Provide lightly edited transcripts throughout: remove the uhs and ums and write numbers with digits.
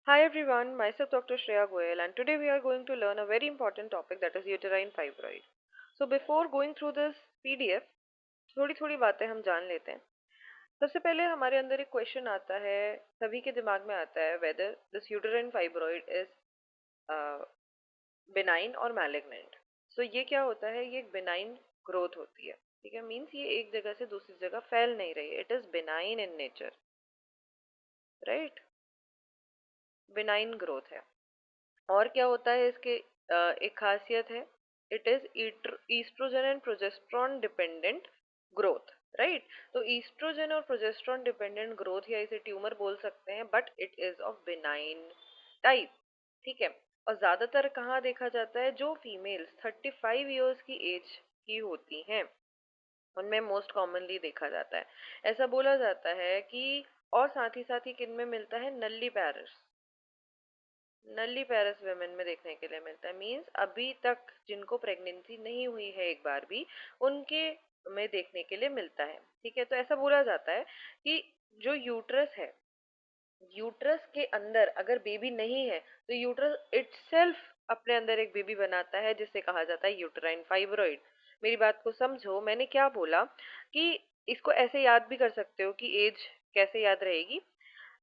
Hi everyone, myself Dr. Shreya Goyal and today we are going to learn a very important topic that is uterine fibroid. So before going through this PDF, थोड़ी थोड़ी बातें हम जान लेते हैं। सबसे पहले हमारे अंदर एक क्वेश्चन आता है, सभी के दिमाग में आता है whether this uterine fibroid is benign और malignant. So ये क्या होता है, ये एक benign growth होती है, ठीक है। मीन्स ये एक जगह से दूसरी जगह फैल नहीं रही, it is benign in nature, right. benign growth है। और क्या होता है इसके एक खासियत है, it is oestrogen and progesterone dependent growth, right. तो ईस्ट्रोजन और प्रोजेस्ट्रॉन डिपेंडेंट ग्रोथ या इसे ट्यूमर बोल सकते हैं, but it is of benign type, ठीक है। और ज्यादातर कहाँ देखा जाता है, जो फीमेल्स 35 ईयर्स की एज की होती हैं उनमें मोस्ट कॉमनली देखा जाता है। ऐसा बोला जाता है कि, और साथ ही किन में मिलता है, नल्ली पैरिस, नली पैरस वेमेन में देखने के लिए मिलता है। मींस अभी तक जिनको प्रेगनेंसी नहीं हुई है एक बार भी, उनके में देखने के लिए मिलता है, ठीक है। तो ऐसा बोला जाता है कि जो यूट्रस है, यूट्रस के अंदर अगर बेबी नहीं है तो यूट्रस इटसेल्फ अपने अंदर एक बेबी बनाता है, जिसे कहा जाता है यूट्राइन फाइब्रॉइड। मेरी बात को समझो, मैंने क्या बोला कि इसको ऐसे याद भी कर सकते हो कि एज कैसे याद रहेगी।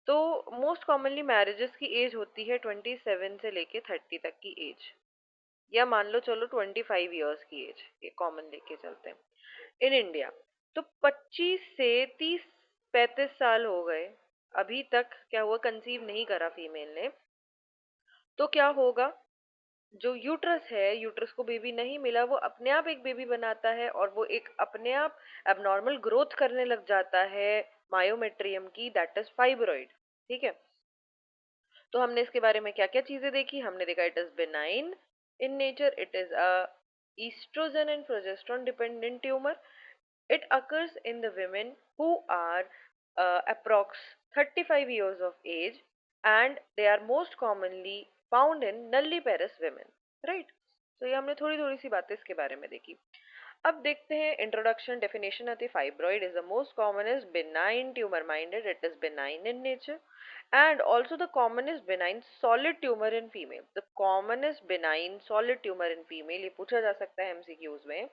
तो मोस्ट कॉमनली मैरिजेस की एज होती है 27 से लेके 30 तक की एज, या मान लो चलो 25 ईयर्स की एज, ये कॉमन लेके चलते हैं इन इंडिया। तो 25 से 30 35 साल हो गए, अभी तक क्या हुआ, कंसीव नहीं करा फीमेल ने, तो क्या होगा, जो यूट्रस है, यूट्रस को बेबी नहीं मिला, वो अपने आप एक बेबी बनाता है और वो एक अपने आप एबनॉर्मल ग्रोथ करने लग जाता है मायोमेट्रियम की, दैट इज फाइब्रॉइड, ठीक है। तो हमने इसके बारे में क्या क्या चीजें देखी, हमने देखा it is benign in nature, it is a estrogen and progesterone dependent tumor. It occurs in the women who are approx 35 years of age and they are most commonly found in nulliparous women, right? तो ये हमने थोड़ी थोड़ी सी बातें इसके बारे में देखी। अब देखते हैं इंट्रोडक्शन, डेफिनेशन आती है। Fibroid is the most commonest benign tumor minded, it is benign in nature and also the commonest benign solid tumor in female, the commonest benign solid tumor in female, ये पूछा जा सकता है MCQs में।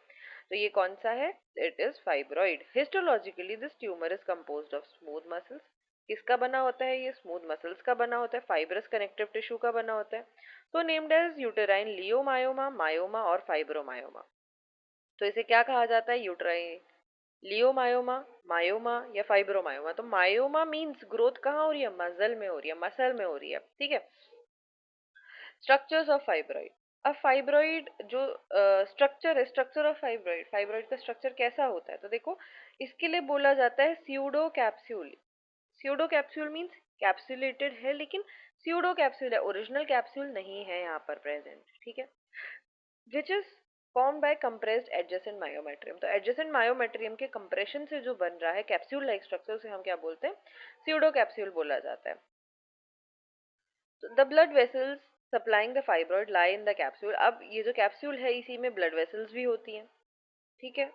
तो ये कौन सा है, it is fibroid. Histologically this tumour is composed of smooth muscles, किसका बना होता है, ये स्मूथ मसल्स का बना होता है, फाइब्रस कनेक्टिव टिश्यू का बना होता है। तो named as uterine leiomyoma, myoma और फाइब्रोमायोमा। तो इसे क्या कहा जाता है, यूट्राइन लियोमायोमा, मायोमा या फाइब्रोमायोमा। तो मायोमा मींस ग्रोथ कहाँ हो रही है, मसल में हो रही है, मसल में हो रही है, ठीक है। Structures of fibroid. अब फाइब्रॉइड जो स्ट्रक्चर है, स्ट्रक्चर ऑफ फाइब्रॉइड, फाइब्रॉइड का स्ट्रक्चर कैसा होता है, तो देखो इसके लिए बोला जाता है pseudo capsule. Pseudo capsule means capsulated है, लेकिन स्यूडो कैप्सूल है, ओरिजिनल कैप्सूल नहीं है यहाँ पर प्रेजेंट, ठीक है। Which is form by compressed adjacent myometrium. तो एडजेसेंट मायोमेट्रियम के कंप्रेशन से जो बन रहा है कैप्सूल लाइक स्ट्रक्चर, से हम क्या बोलते हैं, स्यूडो कैप्सूल बोला जाता है। तो the blood vessels supplying the fibroid lie in the capsule. अब ये जो कैप्सूल है, इसी में ब्लड वेसल्स भी होती हैं, ठीक है,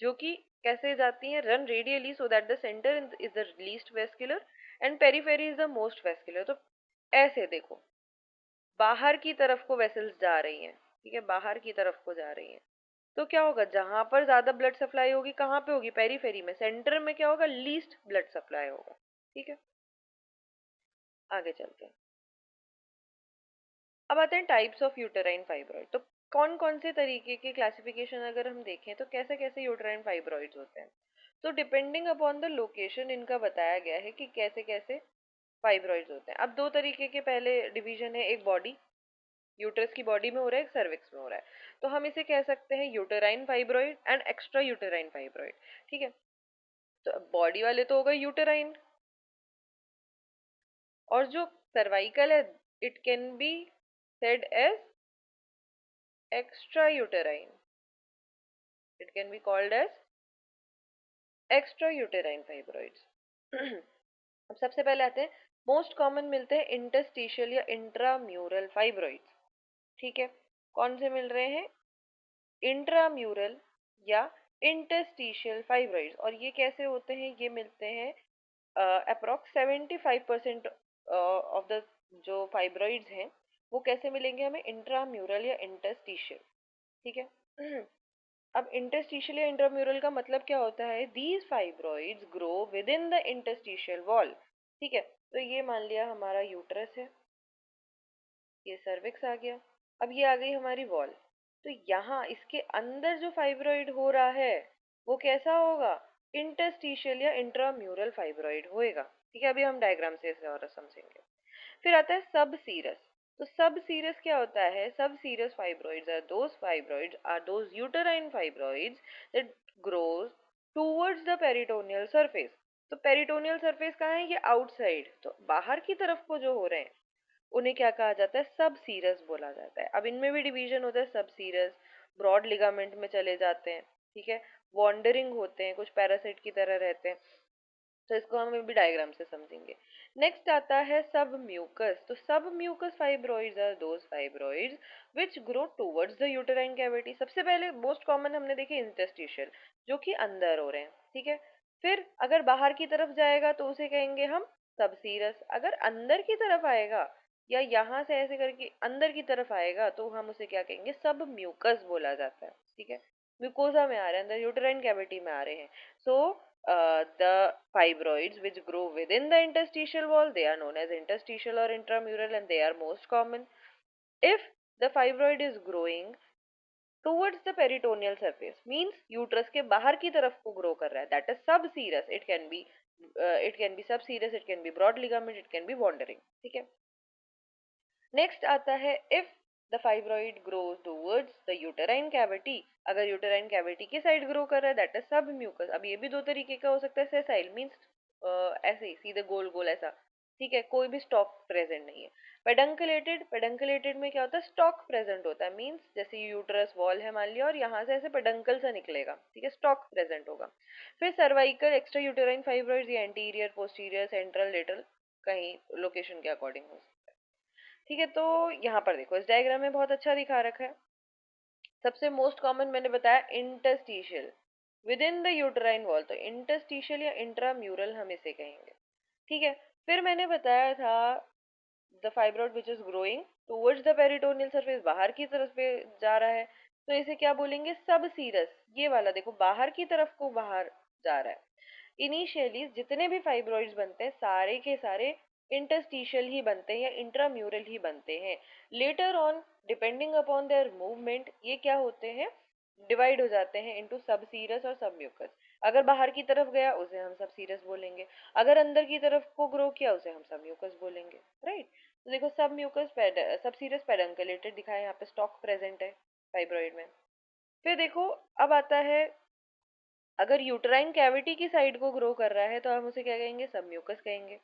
जो कि कैसे जाती हैं, run radially so that the centre is the least vascular and periphery is the most vascular. तो ऐसे देखो, बाहर की तरफ को वेसल्स जा रही हैं, ठीक है, बाहर की तरफ को जा रही हैं। तो क्या होगा, जहां पर ज्यादा ब्लड सप्लाई होगी, कहाँ पे होगी, पेरीफेरी में। सेंटर में क्या होगा, लीस्ट ब्लड सप्लाई होगा, ठीक है। आगे चलते हैं। अब आते हैं टाइप्स ऑफ यूटेराइन फाइब्रॉइड। तो कौन कौन से तरीके के क्लासिफिकेशन अगर हम देखें तो कैसे कैसे यूटेराइन फाइब्रॉइड्स होते हैं। तो डिपेंडिंग अपॉन द लोकेशन इनका बताया गया है कि कैसे कैसे फाइब्रॉइड्स होते हैं। अब दो तरीके के पहले डिवीजन है, एक बॉडी, यूटरस की बॉडी में हो रहा है, एक सर्विक्स में हो रहा है। तो हम इसे कह सकते हैं uterine fibroid and extra uterine fibroid, ठीक है। तो बॉडी वाले तो हो गए यूटेराइन, और जो सर्वाइकल है, it can be said as extra uterine, it can be called as extra uterine fibroids। अब सबसे पहले आते हैं, मोस्ट कॉमन मिलते हैं इंटरस्टिशियल या इंट्राम्यूरल फाइब्रॉइड्स, ठीक है। कौन से मिल रहे हैं, इंट्राम्यूरल या इंटरस्टिशियल फाइब्रॉइड्स। और ये कैसे होते हैं, ये मिलते हैं अप्रोक्स 75% ऑफ द जो फाइब्रॉइड्स हैं वो कैसे मिलेंगे हमें, इंट्राम्यूरल या इंटरस्टिशियल, ठीक है। अब इंटरस्टिशियल या इंट्राम्यूरल का मतलब क्या होता है, these fibroids grow with in the interstitial wall, ठीक है। तो ये मान लिया हमारा यूट्रस है, ये सर्विक्स आ गया, अब ये आ गई हमारी वॉल। तो यहाँ इसके अंदर जो फाइब्रॉइड हो रहा है वो कैसा होगा, इंटरस्टिशियल या इंट्राम्यूरल फाइब्रॉइड होएगा, ठीक है। अभी हम डायग्राम से इसे और समझेंगे। फिर आता है सब सीरस। तो सब सीरस क्या होता है, subserous fibroids are those uterine fibroids that grows towards the peritoneal surface. तो पेरिटोनियल सरफेस कहाँ है, ये आउटसाइड, तो बाहर की तरफ को जो हो रहे हैं उन्हें क्या कहा जाता है, सब सीरस बोला जाता है। अब इनमें भी डिवीजन होता है, सब सीरस ब्रॉड लिगामेंट में चले जाते हैं, ठीक है, वॉन्डरिंग होते हैं, कुछ पैरासाइट की तरह रहते हैं। तो इसको हम अभी डायग्राम से समझेंगे। नेक्स्ट आता है सब म्यूकस। तो submucous fibroids are those fibroids which grow towards the uterine cavity. सबसे पहले मोस्ट कॉमन हमने देखे इंटरस्टिशियल, जो कि अंदर हो रहे हैं, ठीक है। फिर अगर बाहर की तरफ जाएगा तो उसे कहेंगे हम सब सीरस। अगर अंदर की तरफ आएगा या यहाँ से ऐसे करके अंदर की तरफ आएगा तो हम उसे क्या कहेंगे, सब म्यूकस बोला जाता है, ठीक है। म्यूकोजा में आ रहे हैं, अंदर यूटेराइन कैविटी में आ रहे हैं। सो the fibroids which grow within the interstitial wall, they are known as interstitial or intramural, and they are most common. If the fibroid is growing towards the peritoneal surface, means uterus के बाहर की तरफ को grow कर रहा है, that is subserous. It can be subserous, it can be broad ligament, it can be wandering, ठीक है। नेक्स्ट आता है if the fibroid grows towards the uterine cavity. अगर यूटेराइन कैविटी की साइड ग्रो कर रहा है, दैट इज सब म्यूकस। अब ये भी दो तरीके का हो सकता है, सेसाइल मींस ऐसे ही सीधे गोल गोल ऐसा, ठीक है, कोई भी स्टॉक प्रेजेंट नहीं है। पेडंकुलेटेड, पेडंकुलेटेड में क्या होता है, स्टॉक प्रेजेंट होता है, मींस जैसे यूटरस वॉल है मान लिया और यहाँ से ऐसे पेडंकल सा निकलेगा, ठीक है, स्टॉक प्रेजेंट होगा। फिर सर्वाइकल एक्स्ट्रा यूटेराइन फाइब्रॉइड्स, या एंटीरियर पोस्टीरियर सेंट्रल लेटरल, कहीं लोकेशन के अकॉर्डिंग हो, ठीक है। तो यहाँ पर देखो इस डायग्राम में बहुत अच्छा दिखा रखा है। सबसे मोस्ट कॉमन मैंने बताया interstitial with in the uterine wall, तो इंटरस्टिशियल या इंट्राम्यूरल हम इसे कहेंगे, ठीक है। फिर मैंने बताया था the fibroid which is growing towards the peritoneal surface, बाहर की तरफ पे जा रहा है, तो इसे क्या बोलेंगे, सब सीरस। ये वाला देखो बाहर की तरफ को बाहर जा रहा है। इनिशियली जितने भी फाइब्रॉइड्स बनते हैं सारे के सारे इंटरस्टिशियल ही बनते हैं या इंट्राम्यूरल ही बनते हैं। Later on depending upon their movement ये क्या होते हैं, डिवाइड हो जाते हैं इनटू सब सीरस और सब म्यूकस। अगर बाहर की तरफ गया उसे हम सब सीरस बोलेंगे, अगर अंदर की तरफ को ग्रो किया उसे हम सब म्यूकस बोलेंगे, राइट। तो देखो सब म्यूकस सब सीरस पेडंकुलेटेड दिखाया, यहाँ पे स्टॉक प्रेजेंट है फाइब्रॉइड में। फिर देखो अब आता है अगर यूटराइन कैविटी की साइड को ग्रो कर रहा है तो हम उसे क्या कहेंगे, सब म्यूकस कहेंगे।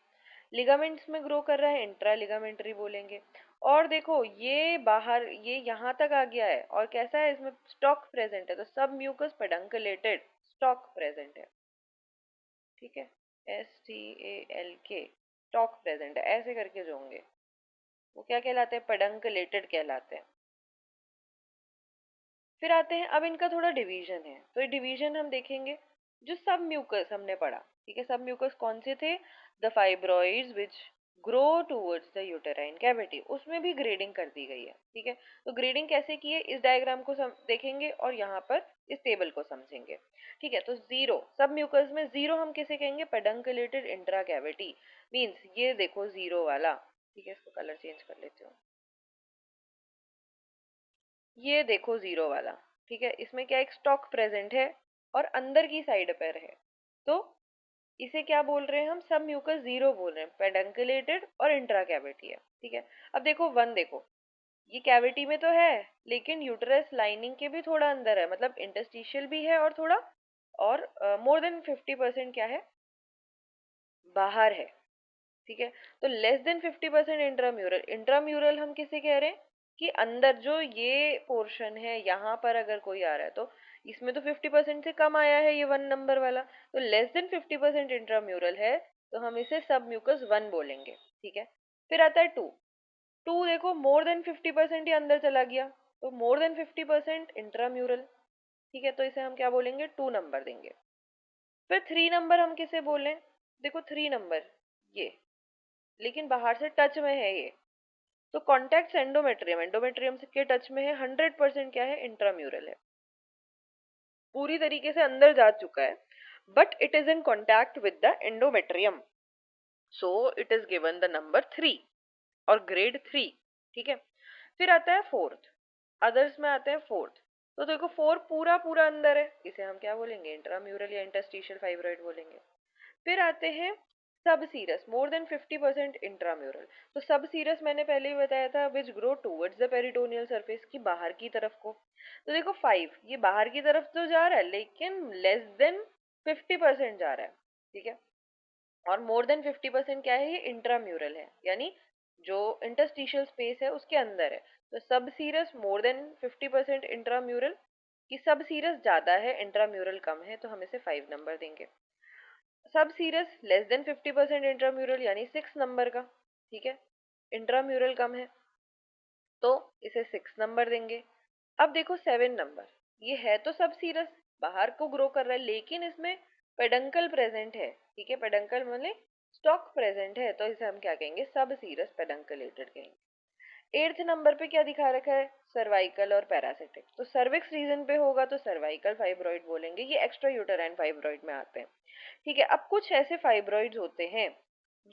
लिगामेंट्स में ग्रो कर रहा है, इंट्रा लिगामेंट्री बोलेंगे। और देखो ये बाहर ये यहाँ तक आ गया है और कैसा है, इसमें स्टॉक प्रेजेंट है, तो सब म्यूकस पेडंकुलेटेड स्टॉक प्रेजेंट है, ठीक है। STALK स्टॉक प्रेजेंट है, ऐसे करके जो होंगे वो क्या कहलाते हैं, पेडंकुलेटेड कहलाते हैं। फिर आते हैं, अब इनका थोड़ा डिवीजन है, तो ये डिवीजन हम देखेंगे। जो सब म्यूकस हमने पढ़ा, ठीक है, सब म्यूकस कौन से थे, the fibroids which grow towards the uterine cavity, उसमें भी ग्रेडिंग कर दी गई है, ठीक है। तो ग्रेडिंग कैसे की है, इस डायग्राम को देखेंगे और यहाँ पर इस टेबल को समझेंगे, ठीक है। तो जीरो, सब म्यूकस में जीरो हम किसे कहेंगे, पेडंकुलेटेड इंट्रा कैविटी, मीन्स ये देखो जीरो वाला, ठीक है, इसको कलर चेंज कर लेते हो, ये देखो जीरो वाला, ठीक है, इसमें क्या एक स्टॉक प्रेजेंट है और अंदर की साइड पर है, तो इसे क्या बोल रहे हैं हम, सब म्यूकस जीरो बोल रहे हैं, पेडंकुलेटेड और इंट्रा कैविटी है, ठीक है। अब देखो वन, देखो ये कैविटी में तो है लेकिन यूटरस लाइनिंग के भी थोड़ा अंदर है, मतलब इंटरस्टिशियल भी है और थोड़ा और मोर देन 50% क्या है, बाहर है, ठीक है। तो लेस देन 50% इंट्राम्यूरल, इंट्राम्यूरल हम किसे कह रहे हैं कि अंदर जो ये पोर्शन है यहाँ पर अगर कोई आ रहा है तो इसमें तो 50% से कम आया है ये वन नंबर वाला, तो लेस देन 50% इंट्राम्यूरल है, तो हम इसे सब म्यूकस वन बोलेंगे, ठीक है। फिर आता है टू, टू देखो मोर देन 50% ही अंदर चला गया, तो मोर देन 50% इंट्राम्यूरल, ठीक है, तो इसे हम क्या बोलेंगे, टू नंबर देंगे। फिर थ्री नंबर हम किसे बोलें, देखो थ्री नंबर ये लेकिन बाहर से टच में है ये, तो कॉन्टेक्ट एंडोमेट्रियम, एंडोमेट्रियम के टच में है, 100% क्या है, इंट्राम्यूरल है, पूरी तरीके से अंदर जा चुका है, but it is in contact with the endometrium, so it is given the number 3 और ग्रेड 3। ठीक है, फिर आता है फोर्थ, अदर्स में आता है फोर्थ। तो देखो 4 पूरा पूरा अंदर है, इसे हम क्या बोलेंगे, इंट्राम्यूरल या इंटरस्टिशियल फाइब्रॉइड बोलेंगे। फिर आते हैं सब सीरस, मोर देन 50% इंट्राम्यूरल। तो सब सीरस मैंने पहले ही बताया था, which grow towards the peritoneal surface, की बाहर की तरफ को। तो देखो 5 ये बाहर की तरफ तो जा रहा है, लेकिन लेस देन 50% जा रहा है। ठीक है, और मोर देन 50% क्या है, ये इंट्राम्यूरल है, यानी जो इंटरस्टिशियल स्पेस है उसके अंदर है। तो सब सीरस मोर देन 50% इंट्राम्यूरल, कि सब सीरस ज्यादा है, इंट्राम्यूरल कम है, तो हम इसे 5 नंबर देंगे। सब सीरस लेस देन 50% इंट्राम्यूरल, यानी 6 नंबर का। ठीक है, इंट्राम्यूरल कम है, तो इसे 6 नंबर देंगे। अब देखो 7 नंबर, ये है तो सब सीरस, बाहर को ग्रो कर रहा है, लेकिन इसमें पेडंकल प्रेजेंट है। ठीक है, पेडंकल मतलब स्टॉक प्रेजेंट है, तो इसे हम क्या कहेंगे, सब सीरस पेडंकलेटेड कहेंगे। 8th नंबर पे क्या दिखा रखा है, सर्वाइकल और पैरासिटिक, तो सर्विक्स रीजन पे होगा तो सर्वाइकल फाइब्रॉइड बोलेंगे, ये एक्स्ट्रा यूटराइन फाइब्रॉइड में आते हैं। ठीक है, अब कुछ ऐसे फाइब्रॉइड्स होते हैं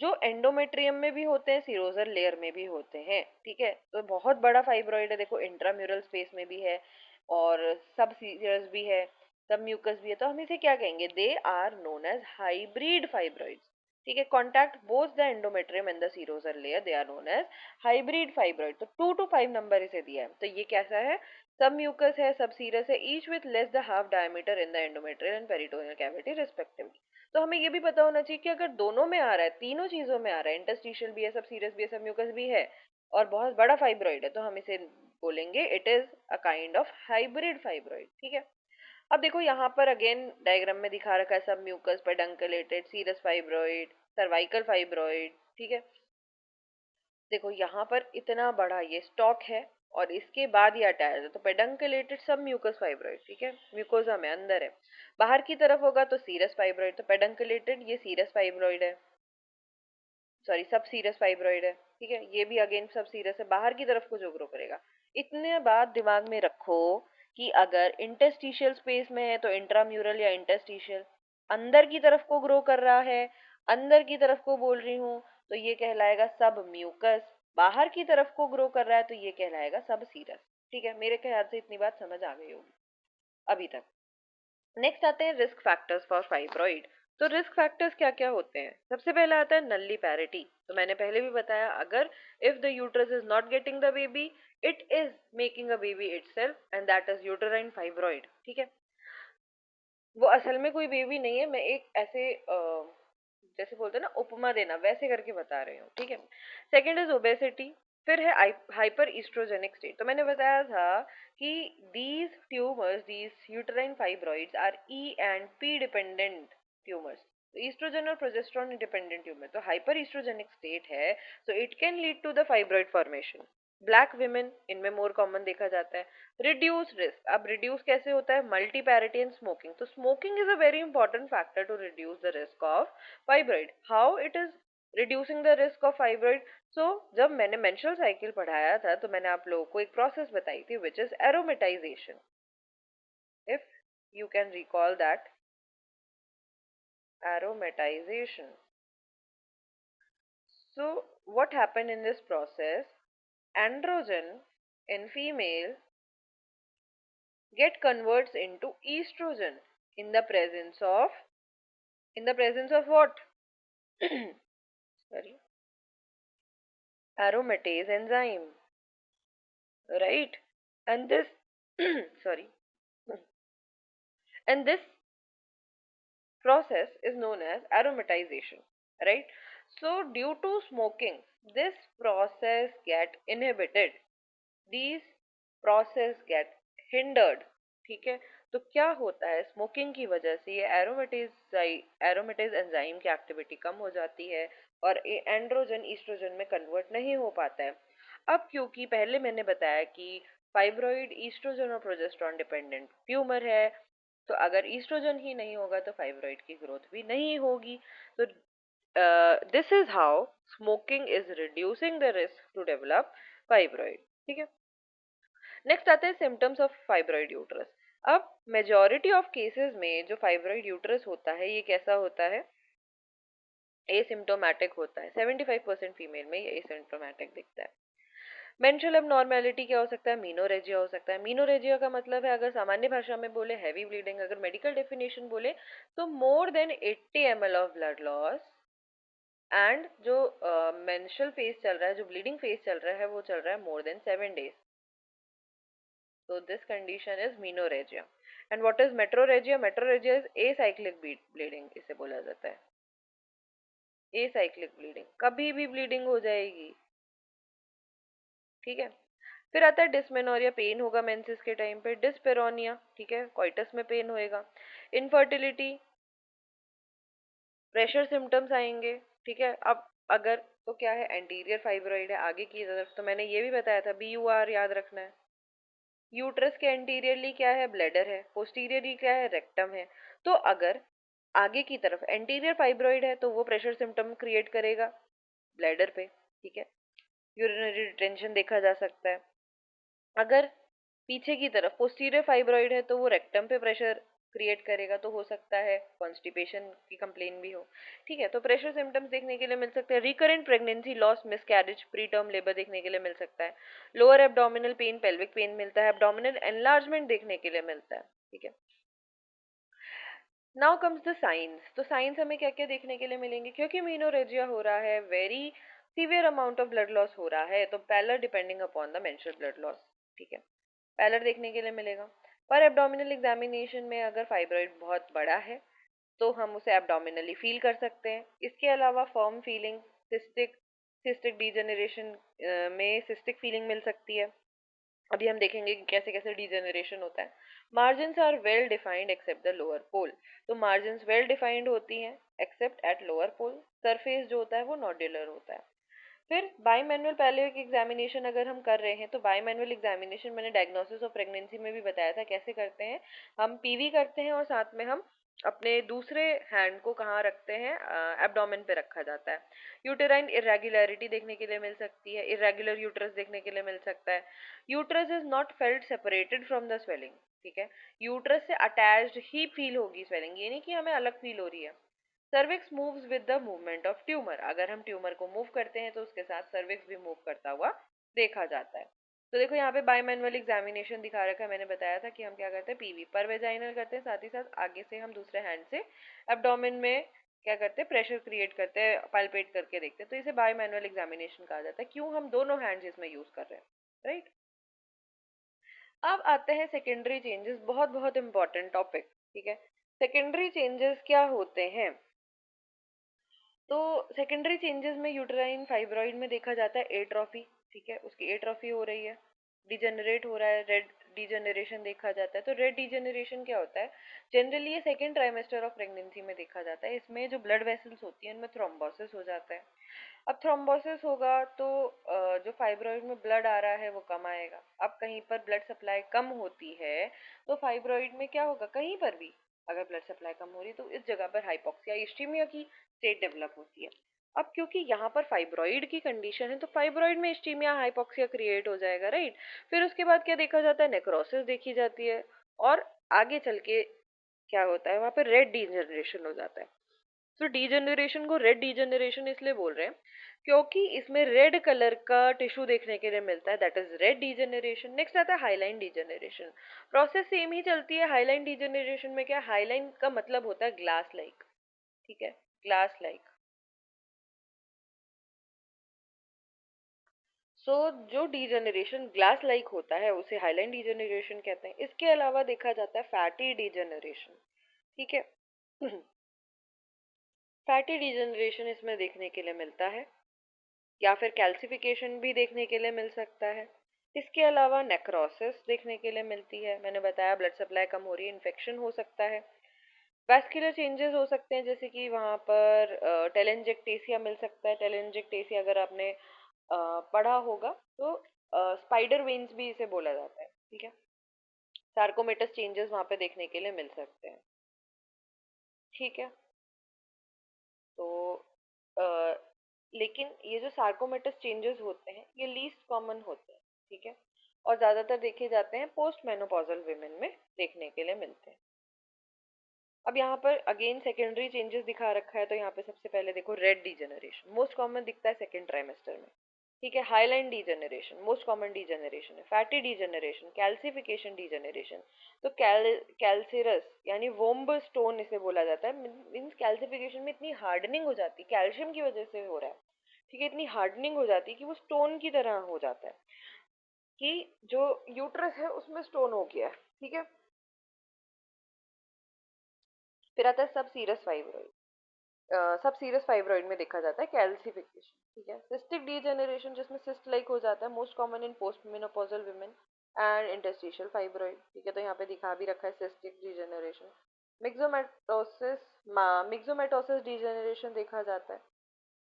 जो एंडोमेट्रियम में भी होते हैं, सीरोजर लेयर में भी होते हैं। ठीक है, तो बहुत बड़ा फाइब्रॉइड है, देखो इंट्राम्यूरल स्पेस में भी है और सब सीरियस भी है, सब म्यूकस भी है, तो हम इसे क्या कहेंगे, they are known as hybrid fibroids. ठीक है, contact both the endometrium and the serosal layer, they are known as hybrid fibroid. तो 2 to 5 नंबर इसे दिया है। तो ये कैसा है, सब म्यूकस है, सब सीरस है, each with less the half diameter in the endometrial and peritoneal cavity respectively. तो हमें ये भी पता होना चाहिए कि अगर दोनों में आ रहा है, तीनों चीजों में आ रहा है, इंटरस्टिशियल भी है, सब सीरस भी है, सब म्यूकस भी है, और बहुत बड़ा फाइब्रॉइड है, तो हम इसे बोलेंगे it is a kind of hybrid fibroid. ठीक है, अब देखो यहाँ पर अगेन डायग्राम में दिखा रखा है, submucous pedunculated serous fibroid, cervical fibroid. ठीक है, देखो यहाँ पर इतना बड़ा ये स्टॉक है और इसके बाद ये अटैच है, तो पेडंकलेटेड सब म्यूकस फाइब्रॉइड। ठीक है, म्यूकोजा में अंदर है, बाहर की तरफ होगा तो सीरस फाइब्रॉइड, तो पेडंकलेटेड ये सीरस फाइब्रॉइड है, सॉरी सब सीरस फाइब्रॉइड है। ठीक है, ये भी अगेन सब सीरस है, बाहर की तरफ को जो ग्रो करेगा। इतने बात दिमाग में रखो कि अगर इंटरस्टिशियल स्पेस में है तो इंट्राम्यूरल या इंटरस्टिशियल, अंदर की तरफ को ग्रो कर रहा है, अंदर की तरफ को बोल रही हूँ, तो ये कहलाएगा सब म्यूकस, बाहर की तरफ को ग्रो कर रहा है तो ये कहलाएगा सब सीरस। ठीक है, मेरे ख्याल से इतनी बात समझ आ गई होगी अभी तक। नेक्स्ट आते हैं रिस्क फैक्टर्स फॉर फाइब्रॉइड। तो रिस्क फैक्टर्स क्या क्या होते हैं, सबसे पहला आता है नल्ली पैरिटी। तो मैंने पहले भी बताया, अगर if the uterus is not getting the baby, it is making a baby itself and that is uterine fibroid. ठीक है, वो असल में कोई बेबी नहीं है, मैं एक ऐसे जैसे बोलते हैं ना उपमा देना, वैसे करके बता रही हूँ। ठीक है, सेकेंड इज ओबेसिटी, फिर है हाइपर ईस्ट्रोजेनिक स्टेट। तो मैंने बताया था कि these tumours, these uterine fibroids are E and P dependent tumours, तो ईस्ट्रोजन और प्रोजेस्टेरोन डिपेंडेंट ट्यूमर, तो हाइपर ईस्ट्रोजेनिक स्टेट है, so it can lead to the fibroid formation. Black women इनमें मोर कॉमन देखा जाता है। रिड्यूस रिस्क, अब reduce कैसे होता है, मल्टी पैरिटी एंड स्मोकिंग। तो smoking is a very important factor to reduce the risk of fibroid. How it is reducing the risk of fibroid, so जब मैंने मेंस्ट्रुअल साइकिल पढ़ाया था तो मैंने आप लोगों को एक प्रोसेस बताई थी which is aromatisation, if you can recall that, aromatization. So what happened in this process, androgen in female get converts into estrogen in the presence of, in the presence of what, sorry, aromatase enzyme, right? And this sorry, and this process is known as aromatization, right? So due to smoking, this process get inhibited, these process get hindered। ठीक है, तो क्या होता है, smoking की वजह से ये एरोमेटेज एंजाइम की एक्टिविटी कम हो जाती है और एंड्रोजन ईस्ट्रोजन में कन्वर्ट नहीं हो पाता है। अब क्योंकि पहले मैंने बताया कि फाइब्रॉइड ईस्ट्रोजन और प्रोजेस्टेरॉन डिपेंडेंट ट्यूमर है, तो अगर ईस्ट्रोजन ही नहीं होगा तो फाइब्रॉइड की ग्रोथ भी नहीं होगी। तो this is how smoking is reducing the risk to develop fibroid. ठीक है. नेक्स्ट आते हैं सिम्टम्स ऑफ फाइब्रॉइड यूट्रस. अब मेजॉरिटी ऑफ केसेस में जो फाइब्रॉइड यूट्रस होता है ये कैसा होता है, एसिम्प्टोमेटिक होता है. 75% फीमेल में ये एसिम्प्टोमेटिक दिखता है. मेंस्ट्रुअल एबनॉर्मेलिटी क्या हो सकता है, मीनोरेजिया हो सकता है. मीनोरेजिया का मतलब है, अगर सामान्य भाषा में बोले हैवी ब्लीडिंग, अगर मेडिकल डेफिनेशन बोले तो more than 80 ml of blood loss. And जो मेंस्ट्रुअल फेज चल रहा है, जो ब्लीडिंग फेज चल रहा है वो चल रहा है more than 7 days. So this condition is menorrhagia. And what is metrorrhagia? Metrorrhagia is acyclic bleeding, इसे बोला जाता है. acyclic bleeding, कभी भी bleeding हो जाएगी. ठीक है. फिर आता है डिस्मेनोरिया, पेन होगा मेंसेस के टाइम पे. डिस्पेरोनिया, ठीक है, कोइटस में पेन होएगा. इनफर्टिलिटी, प्रेशर सिम्टम्स आएंगे. ठीक है. अब अगर तो क्या है, एंटीरियर फाइब्रॉइड है आगे की तरफ, तो मैंने ये भी बताया था BUR याद रखना है. यूट्रस के एंटीरियरली क्या है, ब्लैडर है. पोस्टीरियरली क्या है, रेक्टम है. तो अगर आगे की तरफ एंटीरियर फाइब्रॉइड है तो वो प्रेशर सिम्टम क्रिएट करेगा ब्लैडर पे. ठीक है. यूरिनरी रिटेंशन देखा जा सकता है. अगर पीछे की तरफ पोस्टीरियर फाइब्रॉइड है तो वो रेक्टम पे प्रेशर क्रिएट करेगा, तो हो सकता है कॉन्स्टिपेशन की कंप्लेन भी हो. ठीक है. तो प्रेशर सिम्टम्स देखने के लिए मिल सकते हैं. Recurrent pregnancy, loss, miscarriage, pre term labour देखने के लिए मिल सकता है. Lower abdominal pain, pelvic pain मिलता है. एब्डोमिनल एनलार्जमेंट देखने के लिए मिलता है. ठीक है. Now comes the science. तो साइंस हमें क्या क्या देखने के लिए मिलेंगे, क्योंकि मीनोरेजिया हो रहा है, very severe amount of blood loss हो रहा है, तो pallor depending upon the menstrual blood loss. ठीक है. पैलर देखने के लिए मिलेगा. पर एब्डोमिनल एग्जामिनेशन में अगर फाइब्रॉइड बहुत बड़ा है तो हम उसे एब्डोमिनली फील कर सकते हैं. इसके अलावा firm feeling, cystic cystic degeneration में सिस्टिक फीलिंग मिल सकती है. अभी हम देखेंगे कि कैसे कैसे डिजेनरेशन होता है. Margins are well defined except the lower pole. तो मार्जिन्स वेल डिफाइंड होती हैं except at lower pole. Surface जो होता है वो नोड्यूलर होता है. फिर बाई मैनुअल पैलेविक एग्जामिनेशन अगर हम कर रहे हैं, तो बाई मैनुअल एग्जामिनेशन मैंने डायग्नोसिस ऑफ प्रेगनेंसी में भी बताया था कैसे करते हैं. हम पीवी करते हैं और साथ में हम अपने दूसरे हैंड को कहाँ रखते हैं, एब्डोमेन पे रखा जाता है. यूटेराइन इरेगुलरिटी देखने के लिए मिल सकती है. इरेगुलर यूट्रस देखने के लिए मिल सकता है. Uterus is not felt separated from the swelling. ठीक है. यूट्रस से अटैच्ड ही फील होगी स्वेलिंग, ये नहीं कि हमें अलग फील हो रही है. Cervix moves with the movement of tumour. अगर हम ट्यूमर को मूव करते हैं तो उसके साथ सर्विक्स भी मूव करता हुआ देखा जाता है. तो देखो यहाँ पे बायमैनुअल एग्जामिनेशन दिखा रखा है. मैंने बताया था कि हम क्या करते हैं, पीवी पर वेजाइनल करते हैं, साथ ही साथ आगे से हम दूसरे हैंड से एब्डोमेन में क्या करते हैं, प्रेशर क्रिएट करते हैं, पाल्पेट करके देखते हैं. तो इसे बायमैनुअल एग्जामिनेशन कहा जाता है. क्यों, हम दोनों हैंड्स इसमें यूज कर रहे हैं. राइट. अब आते हैं सेकेंडरी चेंजेस, बहुत बहुत इंपॉर्टेंट टॉपिक. ठीक है. सेकेंडरी चेंजेस क्या होते हैं. तो सेकेंडरी चेंजेस में यूटेराइन फाइब्रॉइड में देखा जाता है एट्रोफी. ठीक है. उसकी एट्रोफी हो रही है, डिजेनरेट हो रहा है, रेड डिजेनरेशन देखा जाता है. तो रेड डिजेनरेशन क्या होता है, जनरली ये सेकेंड ट्राइमेस्टर ऑफ प्रेगनेंसी में देखा जाता है. इसमें जो ब्लड वेसल्स होती हैं उनमें थ्रोम्बोसिस हो जाता है. अब थ्रोम्बोसिस होगा तो जो फाइब्रॉइड में ब्लड आ रहा है वो कम आएगा. अब कहीं पर ब्लड सप्लाई कम होती है तो फाइब्रॉइड में क्या होगा, कहीं पर भी अगर ब्लड सप्लाई कम हो रही है तो इस जगह पर हाइपोक्सिया इस्टीमिया की स्टेट डेवलप होती है. अब क्योंकि यहाँ पर फाइब्रॉइड की कंडीशन है तो फाइब्रॉइड में इस्टीमिया हाइपोक्सिया क्रिएट हो जाएगा. राइट. फिर उसके बाद क्या देखा जाता है, नेक्रोसिस देखी जाती है. और आगे चल के क्या होता है, वहां पर रेड डीजनरेशन हो जाता है. तो डीजनरेशन को रेड डीजनरेशन इसलिए बोल रहे हैं क्योंकि इसमें रेड कलर का टिश्यू देखने के लिए मिलता है, that is red degeneration. Next आता है हाईलाइन डीजनरेशन. प्रोसेस सेम ही चलती है. हाईलाइन डीजनरेशन में क्या, हाईलाइन का मतलब होता है ग्लास लाइक. ठीक है. Glass like. सो जो डीजनरेशन ग्लास लाइक होता है उसे हाईलाइन डीजनरेशन कहते हैं. इसके अलावा देखा जाता है फैटी डीजनरेशन. ठीक है. फैटी डीजनरेशन इसमें देखने के लिए मिलता है, या फिर कैल्सिफिकेशन भी देखने के लिए मिल सकता है. इसके अलावा नेक्रोसिस देखने के लिए मिलती है. मैंने बताया ब्लड सप्लाई कम हो रही है, इन्फेक्शन हो सकता है. वैस्कुलर चेंजेस हो सकते हैं, जैसे कि वहाँ पर टेलेंजेक्टेसिया मिल सकता है. टेलेंजेक्टेसिया अगर आपने पढ़ा होगा तो स्पाइडर वेन्स भी इसे बोला जाता है. ठीक है. सार्कोमेटस चेंजेस वहाँ पे देखने के लिए मिल सकते हैं. ठीक है. तो लेकिन ये जो सार्कोमेटस चेंजेस होते हैं ये लीस्ट कॉमन होते हैं, ठीक है, और ज्यादातर देखे जाते हैं पोस्ट मेनोपॉजल विमेन में देखने के लिए मिलते हैं। अब यहाँ पर अगेन सेकेंडरी चेंजेस दिखा रखा है, तो यहाँ पे सबसे पहले देखो रेड डीजेनरेशन मोस्ट कॉमन दिखता है सेकेंड ट्राइमेस्टर में, ठीक है। Highline degeneration most common degeneration है। फैटी डीजेनरेशन, कैल्सिफिकेशन डीजेनरेशन, तो कैल्सिरस यानी वोम्ब स्टोन इसे बोला जाता है, मीन्स कैल्सिफिकेशन में इतनी हार्डनिंग हो जाती है, कैल्शियम की वजह से हो रहा है, ठीक है, इतनी हार्डनिंग हो जाती है कि वो स्टोन की तरह हो जाता है, कि जो यूट्रस है उसमें स्टोन हो गया है, ठीक है। फिर आता है सब सीरस फाइब्रोइड, सब सीरस फाइब्रॉइड में देखा जाता है कैल्सिफिकेशन, ठीक है। सिस्टिक डीजेनरेशन जिसमें सिस्ट लाइक हो जाता है, most common in post menopausal women, and interstitial fibroid, ठीक है, तो यहाँ पे दिखा भी रखा है सिस्टिक डीजेनरेशन। मिक्सोमेटोसिस मिक्सोमेटोसिस डीजेनरेशन देखा जाता है,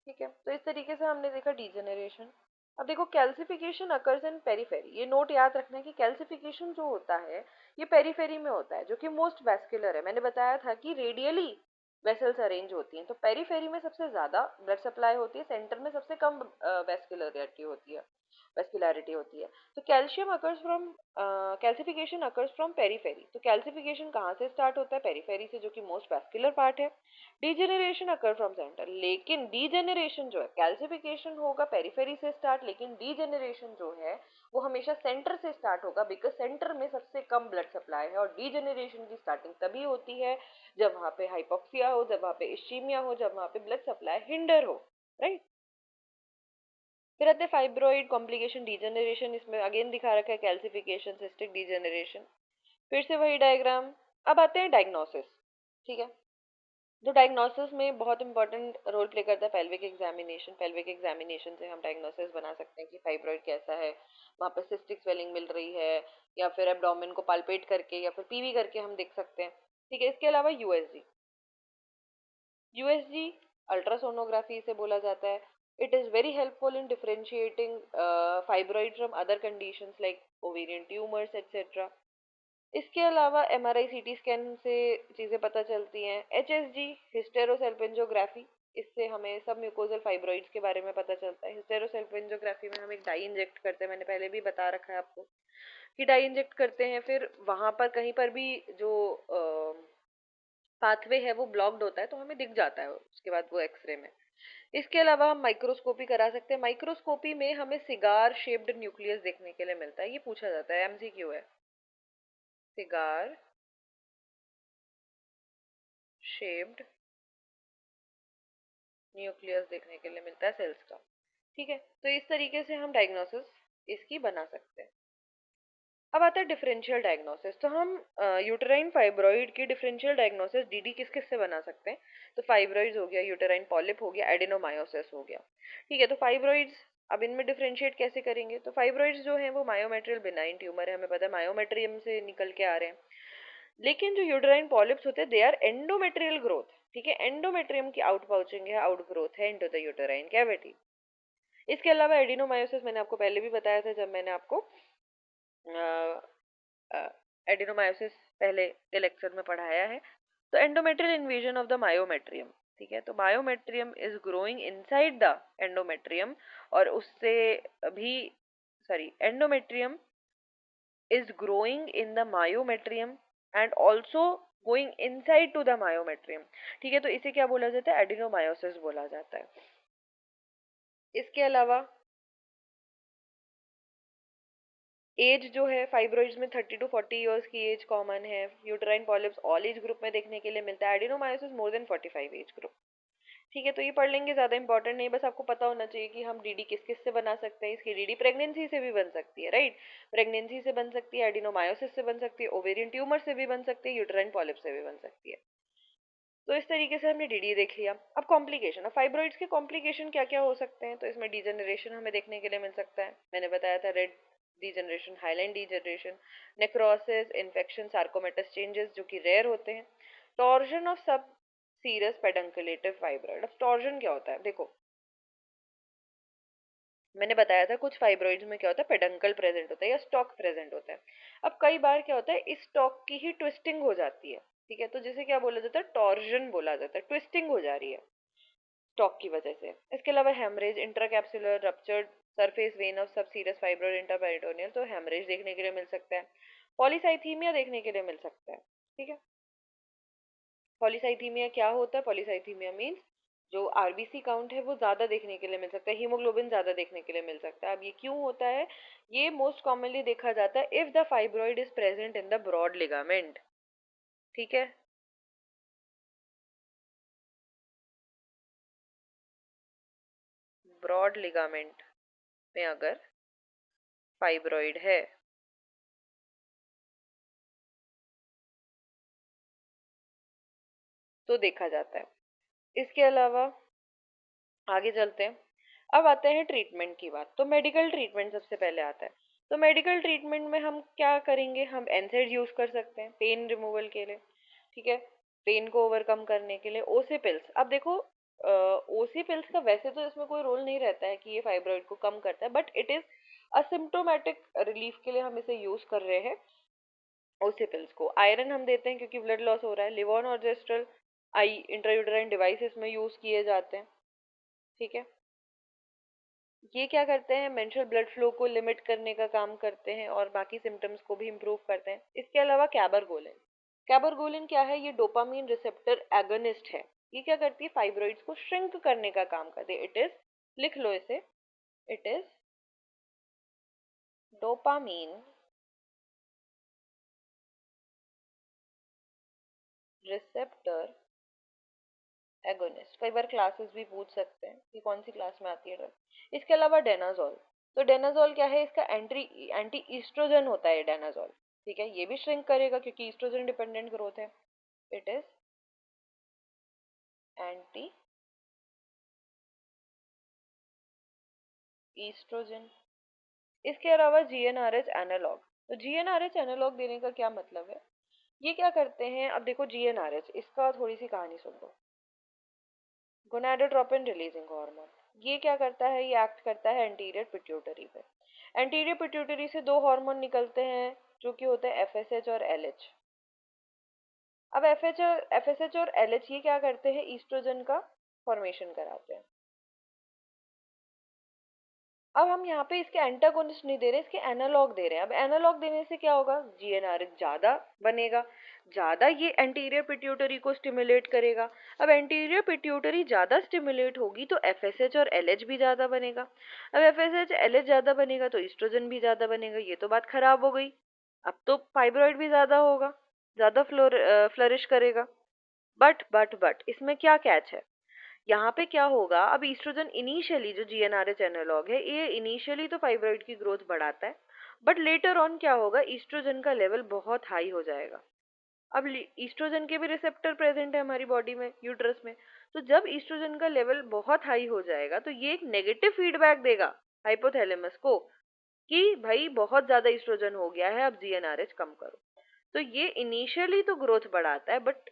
ठीक है। तो इस तरीके से हमने देखा डीजेनरेशन। अब देखो कैल्सिफिकेशन अकर्स इन पेरीफेरी, ये नोट याद रखना है कि कैल्सिफिकेशन जो होता है ये पेरीफेरी में होता है, जो कि मोस्ट वैस्कुलर है। मैंने बताया था कि रेडियली वेसल्स अरेंज होती हैं, तो पेरीफेरी में सबसे ज्यादा ब्लड सप्लाई होती है, सेंटर में सबसे कम वेस्कुलरिटी होती है, वेस्कुलरिटी होती है। तो calcium occurs from calcification occurs from periphery, तो कैल्सिफिकेशन कहाँ से स्टार्ट होता है? पेरीफेरी से, जो कि मोस्ट वैस्कुलर पार्ट है। डीजेनरेशन अकर फ्रॉम सेंटर, लेकिन डीजेनरेशन जो है, कैल्सिफिकेशन होगा पेरिफेरी से स्टार्ट, लेकिन डीजेनरेशन जो है वो हमेशा सेंटर से स्टार्ट होगा, बिकॉज सेंटर में सबसे कम ब्लड सप्लाई है, और डीजेनरेशन की स्टार्टिंग तभी होती है जब वहां पे हाइपोक्सिया हो, जब वहां पे इश्चीमिया हो, जब वहां पे ब्लड सप्लाई हिंडर हो, राइट। फिर आते हैं फाइब्रोइड कॉम्प्लिकेशन डीजेनरेशन, इसमें अगेन दिखा रखा है कैल्सिफिकेशन, सिस्टिक डीजेनरेशन, फिर से वही डायग्राम। अब आते हैं डायग्नोसिस, ठीक है। जो डायग्नोसिस में बहुत इंपॉर्टेंट रोल प्ले करता है पेल्विक एग्जामिनेशन, पेल्विक एग्जामिनेशन से हम डायग्नोसिस बना सकते हैं कि फाइब्रॉइड कैसा है, वहाँ पे सिस्टिक स्वेलिंग मिल रही है, या फिर एब्डोमेन को पाल्पेट करके या फिर पीवी करके हम देख सकते हैं, ठीक है। इसके अलावा यूएसजी, यूएसजी अल्ट्रासोनोग्राफी इसे बोला जाता है। It is very helpful in differentiating fibroid from other conditions like ovarian tumours etcetera. इसके अलावा एमआरआई सीटी स्कैन से चीज़ें पता चलती हैं। एचएसजी हिस्टेरोसेल्पेंजोग्राफी, इससे हमें सब म्यूकोजल फाइब्रॉइड्स के बारे में पता चलता है। हिस्टेरोसेल्पेंजोग्राफी में हम एक डाई इंजेक्ट करते हैं, मैंने पहले भी बता रखा है आपको कि डाई इंजेक्ट करते हैं, फिर वहां पर कहीं पर भी जो पाथवे है वो ब्लॉक्ड होता है तो हमें दिख जाता है उसके बाद वो एक्सरे में। इसके अलावा हम माइक्रोस्कोपी करा सकते हैं, माइक्रोस्कोपी में हमें सिगार शेप्ड न्यूक्लियस देखने के लिए मिलता है, ये पूछा जाता है, एमसीक्यू है। सिगार शेप्ड न्यूक्लियस देखने के लिए मिलता है सेल्स का, ठीक है। तो इस तरीके से हम डायग्नोसिस इसकी बना सकते हैं। अब आता है डिफरेंशियल डायग्नोसिस, तो हम यूटेराइन फाइब्रॉइड की डिफरेंशियल डायग्नोसिस डीडी किस किस से बना सकते हैं? तो फाइब्रॉइड्स हो गया, यूटेराइन पॉलिप हो गया, एडेनोमायोसिस हो गया, ठीक है। तो फाइब्रॉइड्स, अब इनमें डिफरेंशिएट कैसे करेंगे? तो फाइब्रॉइड्स जो है वो मायोमेट्रियल बिनाइन ट्यूमर है, हमें पता है मायोमेट्रियम से निकल के आ रहे हैं। लेकिन जो यूटेराइन पॉलिप्स होते हैं दे आर एंडोमेट्रियल ग्रोथ, ठीक है, एंडोमेट्रियम की आउट पाउचिंग है, आउट ग्रोथ है इनटू द यूटेराइन कैविटी। इसके अलावा एडिनोमायोसिस मैंने आपको पहले भी बताया था जब मैंने आपको एडिनोमायोसिस पहले के लेक्चर में पढ़ाया है। तो endometrial invasion of the myometrium, ठीक है, तो myometrium is growing inside the endometrium, और उससे भी, sorry, endometrium is growing in the myometrium and also going inside to the myometrium, ठीक है। तो इसे क्या बोला जाता है? एडिनोमायोसिस बोला जाता है। इसके अलावा एज जो है फाइब्रॉइड्स में 30 to 40 ईयर्स की एज कॉमन है। Uterine polyps all age group में देखने के लिए मिलता है, adenomyosis more than 45 age group, ठीक है। तो ये पढ़ लेंगे, ज्यादा इंपॉर्टेंट नहीं, बस आपको पता होना चाहिए कि हम डीडी किस किस से बना सकते हैं। इसकी डीडी प्रेगनेंसी से भी बन सकती है, राइट, प्रेगनेंसी से बन सकती है, एडिनोमायोसिस से बन सकती है, ओवेरियन ट्यूमर से भी बन सकती है, यूटेराइन पॉलिप से भी बन सकती है। तो इस तरीके से हमने डीडी देख लिया। अब कॉम्प्लिकेशन, अब फाइब्रॉइड्स के कॉम्प्लिकेशन क्या क्या हो सकते हैं? तो इसमें डीजनरेशन हमें देखने के लिए मिल सकता है, मैंने बताया था, red degeneration, hyaline degeneration, necrosis, infection, sarcomatous changes जो कि रेयर होते हैं, torsion of subserous pedunculated fibroid. अब टॉर्जन क्या होता है? देखो, मैंने बताया था कुछ फाइब्रॉइड्स में क्या होता है, पेडंकल प्रेजेंट होता है या स्टॉक प्रेजेंट होता है। अब कई बार क्या होता है, इस स्टॉक की ही ट्विस्टिंग हो जाती है, ठीक है, तो जिसे क्या बोला जाता है, टॉर्जन बोला जाता है, ट्विस्टिंग हो जा रही है। स्टॉक की वजह से। इसके अलावा haemorrhage, intracapsular ruptured surface vein of subserous fibroid intraperitoneal, तो हेमरेज देखने के लिए मिल सकता है। पॉलीसाइथीमिया देखने के लिए मिल सकता है, ठीक है। पॉलीसाइथीमिया क्या होता है? पॉलीसाइथीमिया मीन्स जो आरबीसी काउंट है वो ज्यादा देखने के लिए मिल सकता है, हीमोग्लोबिन ज्यादा देखने के लिए मिल सकता है। अब ये क्यों होता है? ये मोस्ट कॉमनली देखा जाता है if the fibroid is present in the broad ligament, ठीक है। ब्रॉड लिगामेंट में अगर फाइब्रॉइड है तो देखा जाता है। इसके अलावा आगे चलते हैं। अब आते हैं ट्रीटमेंट की बात। तो मेडिकल ट्रीटमेंट सबसे पहले आता है। तो मेडिकल ट्रीटमेंट में हम क्या करेंगे? हम एनसेड यूज कर सकते हैं पेन रिमूवल के लिए, ठीक है, पेन को ओवरकम करने के लिए। ओसी पिल्स, अब देखो ओसी पिल्स का वैसे तो इसमें कोई रोल नहीं रहता है कि ये फाइब्रॉइड को कम करता है, but it is asymptomatic relief के लिए हम इसे यूज कर रहे हैं ओसी पिल्स को। आयरन हम देते हैं क्योंकि ब्लड लॉस हो रहा है। लिवोन और जेस्ट्रल आई इंट्रायूटेराइन डिवाइस इसमें यूज किए जाते हैं, ठीक है। ये क्या करते हैं? मेंस्ट्रुअल ब्लड फ्लो को लिमिट करने का काम करते हैं और बाकी सिम्टम्स को भी इम्प्रूव करते हैं। इसके अलावा कैबरगोलिन, कैबरगोलिन क्या है? ये डोपामीन रिसेप्टर एगोनिस्ट है। ये क्या करती है? फाइब्रॉइड्स को श्रिंक करने का काम करती है। इट इज, लिख लो इसे, it is dopamine receptor agonist. कई बार क्लासेस भी पूछ सकते हैं कि कौन सी क्लास में आती है ड्रग। इसके अलावा डेनाजोल, तो डेनाजोल क्या है? इसका एंटी ईस्ट्रोजन होता है डेनाजोल, ठीक है। ये भी श्रिंक करेगा क्योंकि ईस्ट्रोजन डिपेंडेंट ग्रोथ है। It is anti oestrogen. इसके अलावा जीएनआरएच एनालॉग, तो जीएनआरएच एनालॉग देने का क्या मतलब है? ये क्या करते हैं? अब देखो जीएनआरएच, इसका थोड़ी सी कहानी सुन लो। गोनाडोट्रोपिन रिलीजिंग हार्मोन, ये क्या करता है? ये एक्ट करता है एंटीरियर पिट्यूटरी पे। एंटीरियर पिट्यूटरी से दो हार्मोन निकलते हैं जो कि होते हैं एफएसएच और एलएच। अब एफएसएच और एलएच ये क्या करते हैं? ईस्ट्रोजन का फॉर्मेशन कराते हैं। अब हम यहाँ पे इसके एंटागोनिस्ट नहीं दे रहे, इसके एनालॉग दे रहे हैं। अब एनालॉग देने से क्या होगा? जीएनआरएच ज्यादा बनेगा, ज्यादा ये एंटीरियर पिट्यूटरी को स्टिमुलेट करेगा। अब एंटीरियर पिट्यूटरी ज्यादा स्टिमुलेट होगी तो एफएसएच और एलएच भी ज्यादा बनेगा। अब एफएसएच एलएच ज्यादा बनेगा तो ईस्ट्रोजन भी ज्यादा बनेगा। ये तो बात खराब हो गई। अब तो फाइब्रॉइड भी ज्यादा होगा, ज्यादा फ्लरिश करेगा। बट इसमें क्या कैच है? यहाँ पे क्या होगा? अब ईस्ट्रोजन इनिशियली, जो जीएनआरएच एनालॉग है, ये इनिशियली तो फाइब्रॉइड की ग्रोथ बढ़ाता है, बट लेटर ऑन क्या होगा? ईस्ट्रोजन का लेवल बहुत हाई हो जाएगा। अब ईस्ट्रोजन के भी रिसेप्टर प्रेजेंट है हमारी बॉडी में, यूट्रस में। तो जब ईस्ट्रोजन का लेवल बहुत हाई हो जाएगा तो ये एक नेगेटिव फीडबैक देगा हाइपोथैलेमस को कि भाई बहुत ज्यादा ईस्ट्रोजन हो गया है, अब जीएनआरएच कम करो। तो ये इनिशियली तो ग्रोथ बढ़ाता है, बट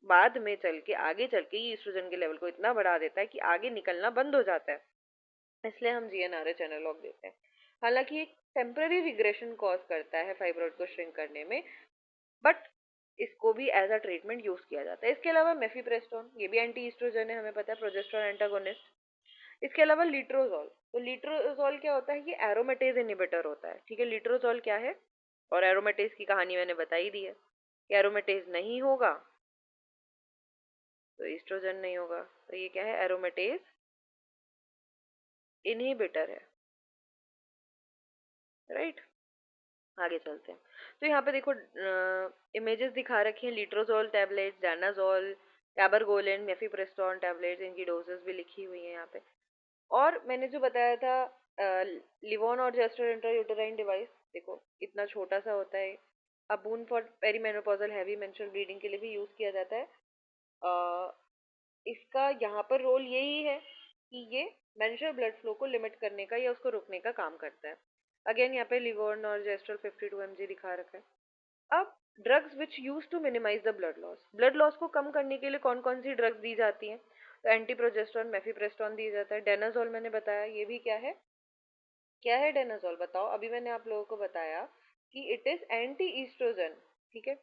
बाद में चल के, आगे चल के ये ईस्ट्रोजन के लेवल को इतना बढ़ा देता है कि आगे निकलना बंद हो जाता है। इसलिए हम जीएनआरएच एनालॉग देते हैं। हालांकि ये टेम्पररी रिग्रेशन कॉज करता है फाइब्रॉइड को श्रिंक करने में, बट इसको भी एज अ ट्रीटमेंट यूज किया जाता है। इसके अलावा मेफिप्रेस्टोन, ये भी एंटी ईस्ट्रोजन है, हमें पता है, प्रोजेस्टेरोन एंटागोनिस्ट। इसके अलावा लीट्रोजोल, तो लीट्रोजोल क्या होता है? ये एरोमेटेज इनहिबिटर होता है, ठीक है। लीट्रोजोल क्या है? और एरोमेटेज की कहानी मैंने बता ही दी है कि एरोमेटेज नहीं होगा तो ईस्ट्रोजन नहीं होगा। तो ये क्या है? एरोमेटेज इनहिबिटर है, राइट। आगे चलते हैं। तो यहाँ पे देखो इमेजेस दिखा रखी हैं, लीट्रोजोल टैबलेट, डानाजोल, कैबरगोलिन, मेफिप्रेस्टोन टैबलेट्स, इनकी डोजेस भी लिखी हुई है यहाँ पे। और मैंने जो बताया था लिवोन और जेस्टर इंट्रायूटेराइन डिवाइस, देखो इतना छोटा सा होता है। अब boon for perimenopausal heavy menstrual bleeding के लिए भी यूज किया जाता है। इसका यहाँ पर रोल यही है कि ये मेंस्ट्रुअल ब्लड फ्लो को लिमिट करने का या उसको रोकने का काम करता है। अगेन यहाँ पे लिवोन और जेस्ट्रल 52 mg दिखा रखा है। अब drugs which use to minimise the blood loss को कम करने के लिए कौन कौन सी ड्रग्स दी जाती हैं? तो एंटी प्रोजेस्टेरोन मेफिप्रेस्टोन दिया जाता है। डेनाजोल मैंने बताया, ये भी क्या है? क्या है डेनाजोल? बताओ। अभी मैंने आप लोगों को बताया कि इट इज एंटी ईस्ट्रोजन, ठीक है।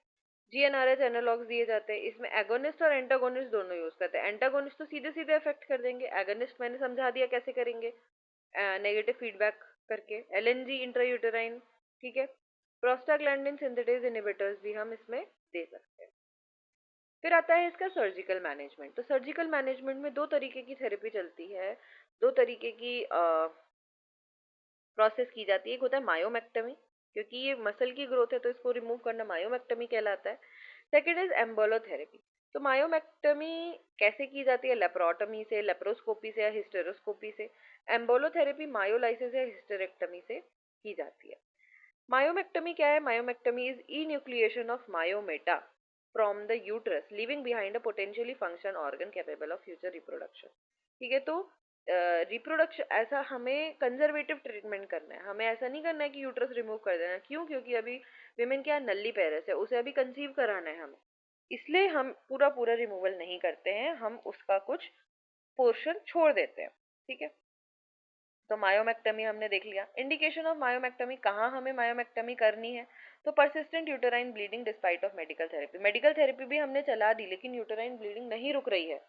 जीएनआरएच एनालॉग्स दिए जाते हैं, इसमें एगोनिस्ट और एंटागोनिस्ट दोनों यूज करते हैं। एंटागोनिस्ट तो सीधे सीधे अफेक्ट कर देंगे, एगोनिस्ट मैंने समझा दिया कैसे करेंगे, नेगेटिव फीडबैक करके। एलएनजी इंट्रायूटेराइन, ठीक है। प्रोस्टाग्लैंडिन सिंथेटेज इनहिबिटर्स भी हम इसमें दे सकते हैं। फिर आता है इसका सर्जिकल मैनेजमेंट। तो सर्जिकल मैनेजमेंट में दो तरीके की थेरेपी चलती है, दो तरीके की प्रोसेस की जाती है। एक होता है मायोमेक्टमी, क्योंकि ये मसल की ग्रोथ है तो इसको रिमूव करना मायोमेक्टमी कहलाता है। Second is embolotherapy. तो मायोमेक्टमी कैसे की जाती है, लेप्रोटमी से, लेप्रोस्कोपी से या हिस्टेरोस्कोपी से। एम्बोलोथेरेपी मायोलाइसिस या हिस्टेरेक्टमी से की जाती है। मायोमेक्टमी क्या है, myomectomy is enucleation of myomata from the uterus leaving behind a potentially function organ capable of future reproduction. ठीक है, तो रिप्रोडक्शन ऐसा हमें कंजर्वेटिव ट्रीटमेंट करना है, हमें ऐसा नहीं करना है कि यूट्रस रिमूव कर देना है। क्यों? क्योंकि अभी विमेन क्या नल्ली पेरेस है, उसे अभी कंसीव कराना है हमें, इसलिए हम पूरा पूरा रिमूवल नहीं करते हैं, हम उसका कुछ पोर्शन छोड़ देते हैं। ठीक है, तो मायोमेक्टमी हमने देख लिया। इंडिकेशन ऑफ मायोमेक्टमी, कहाँ हमें मायोमेक्टमी करनी है, तो persistent uterine bleeding despite of medical therapy. Medical therapy भी हमने चला दी लेकिन यूटेराइन ब्लीडिंग नहीं रुक रही है,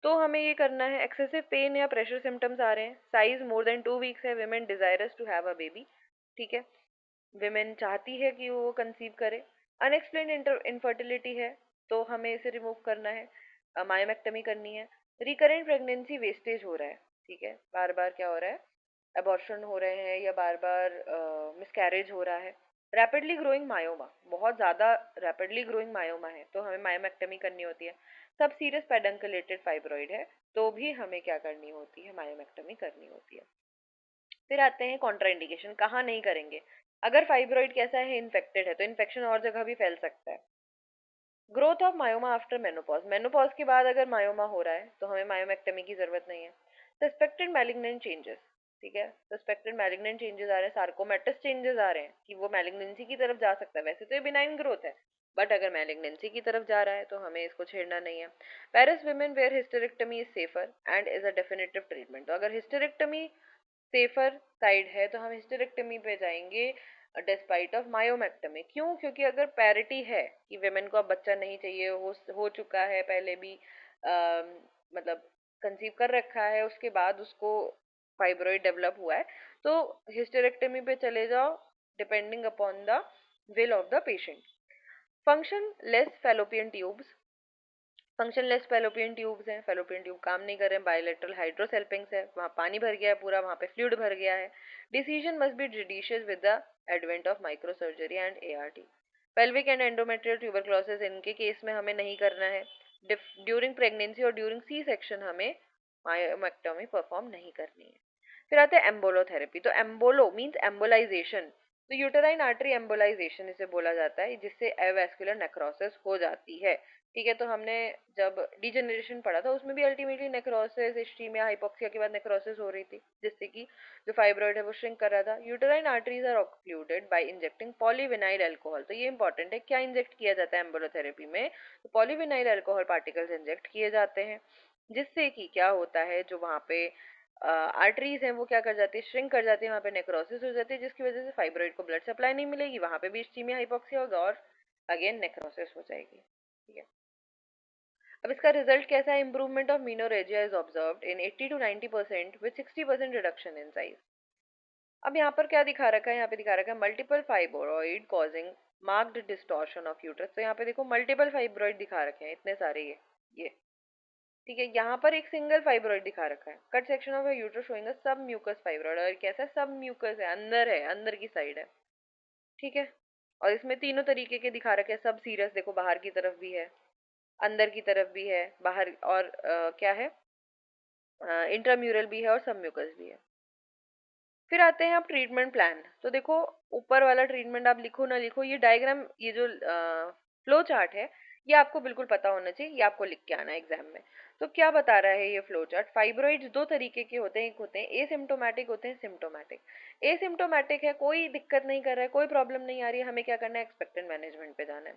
तो हमें ये करना है। एक्सेसिव पेन या प्रेशर सिम्टम्स आ रहे हैं, साइज मोर देन 2 वीक्स है, women desirous to have a baby, ठीक है, विमेन चाहती है कि वो कंसीव करे, अनएक्सप्लेन्ड इनफर्टिलिटी है, तो हमें इसे रिमूव करना है, मायोमेक्टमी करनी है। रिकरेंट प्रेगनेंसी वेस्टेज हो रहा है, ठीक है, बार बार क्या हो रहा है, अबॉर्शन हो रहे हैं या बार बार मिसकैरेज हो रहा है। रैपिडली ग्रोइंग मायोमा, बहुत ज़्यादा रैपिडली ग्रोइंग मायोमा है तो हमें मायोमेक्टमी करनी होती है। सब सीरियस पेडंकुलेटेड फाइब्रॉइड है तो भी हमें क्या करनी होती है, मायोमेक्टमी करनी होती है। फिर आते हैं कॉन्ट्राइंडिकेशन, कहाँ नहीं करेंगे। अगर फाइब्रॉइड कैसा है, इन्फेक्टेड है, तो इन्फेक्शन और जगह भी फैल सकता है। Growth of myoma after menopause, menopause के बाद अगर मायोमा हो रहा है तो हमें मायोमेक्टमी की जरूरत नहीं है। सस्पेक्टेड मैलिग्नेंट चेंजेस, ठीक है, सस्पेक्टेड मैलिग्नेंट चेंजेस आ रहे हैं, सार्कोमेटस चेंजेस आ रहे हैं कि वो मैलिग्नेंसी की तरफ जा सकता है। वैसे तो ये बिनाइन ग्रोथ है, बट अगर मैलिग्नेंसी की तरफ जा रहा है तो हमें इसको छेड़ना नहीं है। Parous women where hysterectomy is safer and is a definitive treatment, तो अगर हिस्टेरेक्टमी सेफर साइड है तो हम हिस्टेरेक्टमी पे जाएंगे डिस्पाइट ऑफ मायोमेक्टमी। क्यों? क्योंकि अगर पैरिटी है कि वेमेन को अब बच्चा नहीं चाहिए, हो चुका है पहले भी, मतलब कंसीव कर रखा है, उसके बाद उसको फाइब्रॉइड डेवलप हुआ है, तो हिस्टेरेक्टमी पे चले जाओ depending upon the will of the patient. Function less fallopian tubes, functionless fallopian tubes हैं, फेलोपियन ट्यूब काम नहीं कर रहे हैं, बायोलेटरल हाइड्रोसेल्पिंग्स है, वहाँ पानी भर गया है पूरा, वहाँ पे फ्लूइड भर गया है। Decision must be judicious with the advent of microsurgery and ART. Pelvic and endometrial tuberculosis, इनके केस में हमें नहीं करना है। ड्यूरिंग प्रेगनेंसी और ड्यूरिंग सी सेक्शन हमें मायोमेक्टोमी परफॉर्म नहीं करनी है। फिर आते हैं एम्बोलोथेरेपी। तो एम्बोलो मीन्स एम्बोलाइजेशन, तो यूटेराइन आर्टरी एम्बोलाइजेशन इसे बोला जाता है, जिससे एवेस्कुलर नेक्रोसिस हो जाती है। ठीक है, तो हमने जब डिजेनरेशन पढ़ा था उसमें भी अल्टीमेटली नेक्रोसिस, इस्कीमिया, हाइपोक्सिया के बाद नेक्रोसिस हो रही थी, जिससे कि जो फाइब्रॉइड है वो श्रिंक कर रहा था। Uterine arteries are occluded by injecting polyvinyl alcohol, तो ये इंपॉर्टेंट है, क्या इंजेक्ट किया जाता है एम्बोलोथेरेपी में, तो पॉलीविनाइल अल्कोहल पार्टिकल्स इंजेक्ट किए जाते हैं, जिससे कि क्या होता है, जो वहाँ पे आर्टरीज हैं वो क्या कर जाती है, श्रिंक कर जाती है, वहाँ पे नेक्रोसिस हो जाती है, जिसकी वजह से फाइब्रॉइड को ब्लड सप्लाई नहीं मिलेगी, वहाँ पे भी इस्कीमिया, हाइपोक्सिया होगा और अगेन नेक्रोसिस हो जाएगी। ठीक है, अब इसका रिजल्ट कैसा है, improvement of menorrhagia is observed in 80 to 90% with 60% reduction in size. अब यहाँ पर क्या दिखा रखा है, यहाँ पे दिखा रखा है multiple fibroid causing marked distortion of uterus. तो यहाँ पे देखो मल्टीपल फाइब्रॉइड दिखा रखे हैं, इतने सारे ये ठीक है, यहाँ पर एक सिंगल फाइब्रॉइड दिखा रखा है, cut section of uterus showing a सब म्यूकस फाइब्रॉइड, और कैसा सब म्यूकस है, अंदर की साइड है। ठीक है, और इसमें तीनों तरीके के दिखा रखे हैं, सब सीरस देखो बाहर की तरफ भी है, अंदर की तरफ भी है, बाहर और क्या है, इंट्राम्यूरल भी है और सब म्यूकस भी है। फिर आते हैं अब ट्रीटमेंट प्लान। तो देखो ऊपर वाला ट्रीटमेंट आप लिखो ना लिखो, ये डायग्राम, ये जो फ्लो चार्ट है, ये आपको बिल्कुल पता होना चाहिए, ये आपको लिख के आना है एग्जाम में। तो क्या बता रहा है ये फ्लो चार्ट, फाइब्रॉइड्स दो तरीके के होते हैं, एक होते हैं एसिम्टोमेटिक, होते हैं सिम्टोमेटिक। एसिम्टोमेटिक है, कोई दिक्कत नहीं कर रहा है, कोई प्रॉब्लम नहीं आ रही है, हमें क्या करना है, एक्सपेक्टेंट मैनेजमेंट पे जाना है।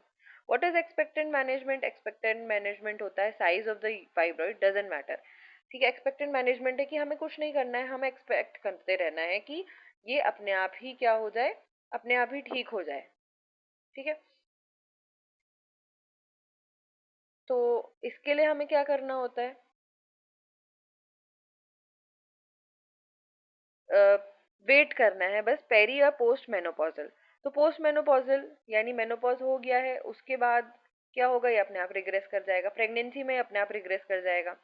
What is expectant management, expectant management होता है size of the fibroid doesn't matter. ठीक है, एक्सपेक्टेंट मैनेजमेंट है कि हमें कुछ नहीं करना है, हमें एक्सपेक्ट करते रहना है कि ये अपने आप ही क्या हो जाए, अपने आप ही ठीक हो जाए। ठीक है, तो इसके लिए हमें क्या करना होता है, वेट करना है बस पेरी या पोस्ट मेनोपॉजल। तो पोस्ट मेनोपॉजल यानी मेनोपॉज हो गया है, उसके बाद क्या होगा, ये अपने आप रिग्रेस कर जाएगा, प्रेगनेंसी में अपने आप रिग्रेस कर जाएगा।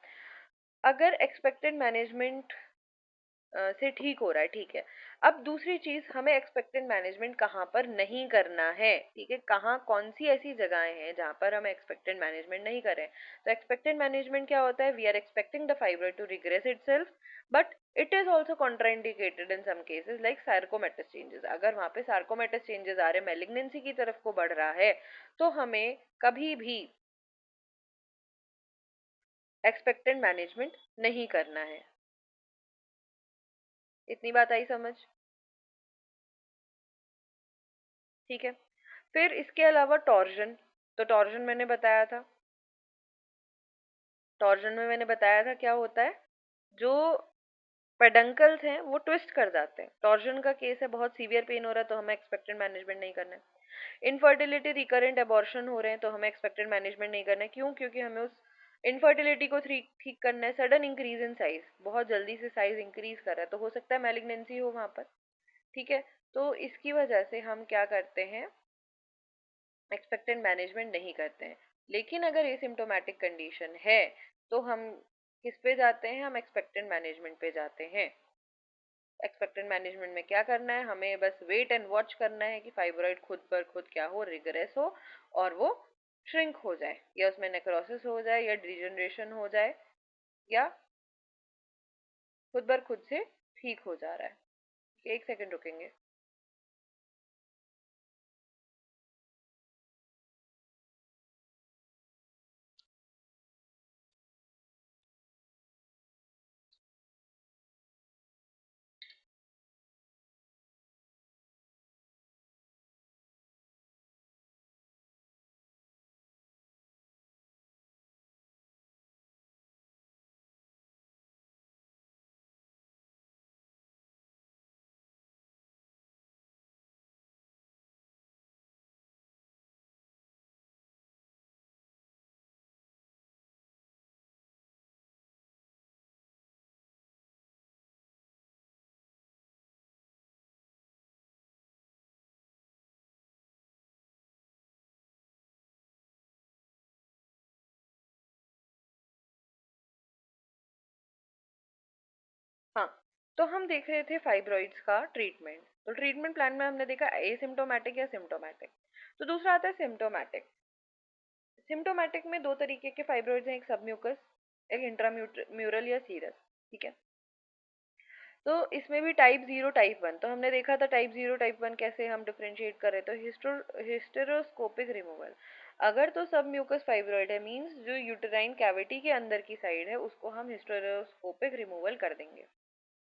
अगर एक्सपेक्टेड मैनेजमेंट से ठीक हो रहा है, ठीक है। अब दूसरी चीज, हमें एक्सपेक्टेड मैनेजमेंट कहाँ पर नहीं करना है, ठीक है, कहाँ कौन सी ऐसी जगहें हैं जहाँ पर हम एक्सपेक्टेड मैनेजमेंट नहीं करें। तो एक्सपेक्टेड मैनेजमेंट क्या होता है, we are expecting the fibroid to regress itself, but it is also contraindicated in some cases like sarcomatous changes. अगर वहाँ पे सार्कोमेटस चेंजेस आ रहे, मैलिग्नेंसी की तरफ को बढ़ रहा है, तो हमें कभी भी एक्सपेक्टेड मैनेजमेंट नहीं करना है। इतनी बात आई समझ? ठीक है। फिर इसके अलावा टॉर्जन, तो टॉर्जन मैंने बताया था, टॉर्जन में मैंने बताया था क्या होता है, जो पेडंकल्स हैं वो ट्विस्ट कर जाते हैं। टॉर्जन का केस है, बहुत सीवियर पेन हो रहा है, तो हमें एक्सपेक्टेड मैनेजमेंट नहीं करना है। इनफर्टिलिटी, रिकरेंट अबॉर्शन हो रहे हैं, तो हमें एक्सपेक्टेड मैनेजमेंट नहीं करना है। क्यों? क्योंकि हमें उस इनफर्टिलिटी को ठीक करना है। सडन इंक्रीज इन साइज, बहुत जल्दी से साइज इंक्रीज कर रहा है, तो हो सकता है मैलिग्नेंसी हो वहां पर, ठीक है। तो इसकी वजह से हम क्या करते हैं, एक्सपेक्टेड मैनेजमेंट नहीं करते हैं। लेकिन अगर एसिम्टोमेटिक कंडीशन है, तो हम किस पे जाते हैं, हम एक्सपेक्टेड मैनेजमेंट पे जाते हैं। एक्सपेक्टेड मैनेजमेंट में क्या करना है, हमें बस वेट एंड वॉच करना है कि फाइब्रॉइड खुद पर खुद क्या हो, रिग्रेस हो और वो श्रिंक हो जाए, या उसमें नेक्रोसिस हो जाए, या डिजनरेशन हो जाए, या खुद बर खुद से ठीक हो जा रहा है। एक सेकंड रुकेंगे। हाँ, तो हम देख रहे थे फाइब्रॉइड्स का ट्रीटमेंट। तो ट्रीटमेंट प्लान में हमने देखा एसिम्टोमेटिक या सिम्टोमेटिक। तो दूसरा आता है सिम्टोमेटिक। सिम्टोमेटिक में दो तरीके के फाइब्रॉइड्स हैं, एक सबम्यूकस, एक इंट्राम्यूरल या सीरस, ठीक है। तो इसमें भी टाइप 0 टाइप 1, तो हमने देखा था टाइप 0 टाइप 1 कैसे हम डिफरेंशिएट करें। तो हिस्टेरोस्कोपिक रिमूवल, अगर तो सब म्यूकस फाइब्रॉइड है, मींस जो यूटेराइन कैविटी के अंदर की साइड है, उसको हम हिस्टेरोस्कोपिक रिमूवल कर देंगे,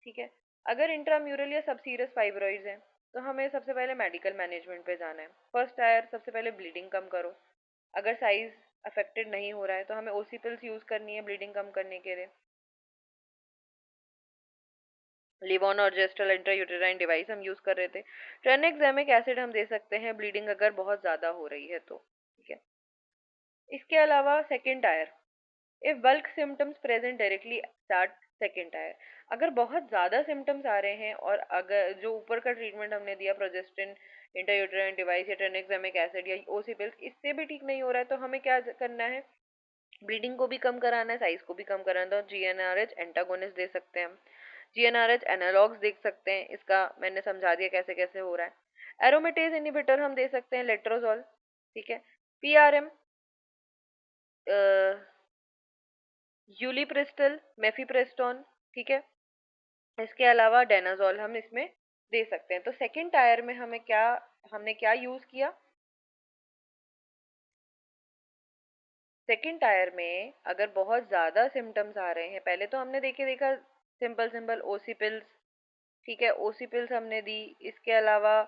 ठीक है। अगर इंट्राम्यूरल या सबसीरस फाइब्रॉइड्स हैं, तो हमें सबसे पहले मेडिकल मैनेजमेंट पे जाना है। फर्स्ट टायर, सबसे पहले ब्लीडिंग कम करो। अगर साइज अफेक्टेड नहीं हो रहा है, तो हमें ओसी पिल्स यूज करनी है ब्लीडिंग कम करने के लिए। लिवोन और जेस्टल इंट्रायूटेराइन डिवाइस हम यूज कर रहे थे। ट्रेनेक्सामिक एसिड हम दे सकते हैं ब्लीडिंग अगर बहुत ज्यादा हो रही है तो, ठीक है। इसके अलावा second tyre, if bulk symptoms present directly start second tyre. अगर बहुत ज्यादा सिम्टम्स आ रहे हैं, और अगर जो ऊपर का ट्रीटमेंट हमने दिया प्रोजेस्टिन, इंट्रायूटेराइन डिवाइस या ट्रेनेक्सामिक एसिड या ओसी पिल्स, इससे भी ठीक नहीं हो रहा है, तो हमें क्या करना है, ब्लीडिंग को भी कम कराना है, साइज को भी कम कराना है। तो जीएनआरएच एंटागोनिस्ट दे सकते हैं हम, जीएनआरएच एनालॉग्स देख सकते हैं, इसका मैंने समझा दिया कैसे कैसे हो रहा है। एरोमेटेज इनहिबिटर हम दे सकते हैं, लेट्रोजोल, ठीक है। पीआरएम, यूलिप्रिस्टल, मेफिप्रेस्टोन, ठीक है। इसके अलावा डेनाजोल हम इसमें दे सकते हैं। तो सेकंड टायर में हमने क्या यूज किया, सेकंड टायर में अगर बहुत ज्यादा सिम्टम्स आ रहे हैं, पहले तो हमने देखा सिंपल सिंपल ओसी पिल्स, ठीक है, ओसी पिल्स हमने दी। इसके अलावा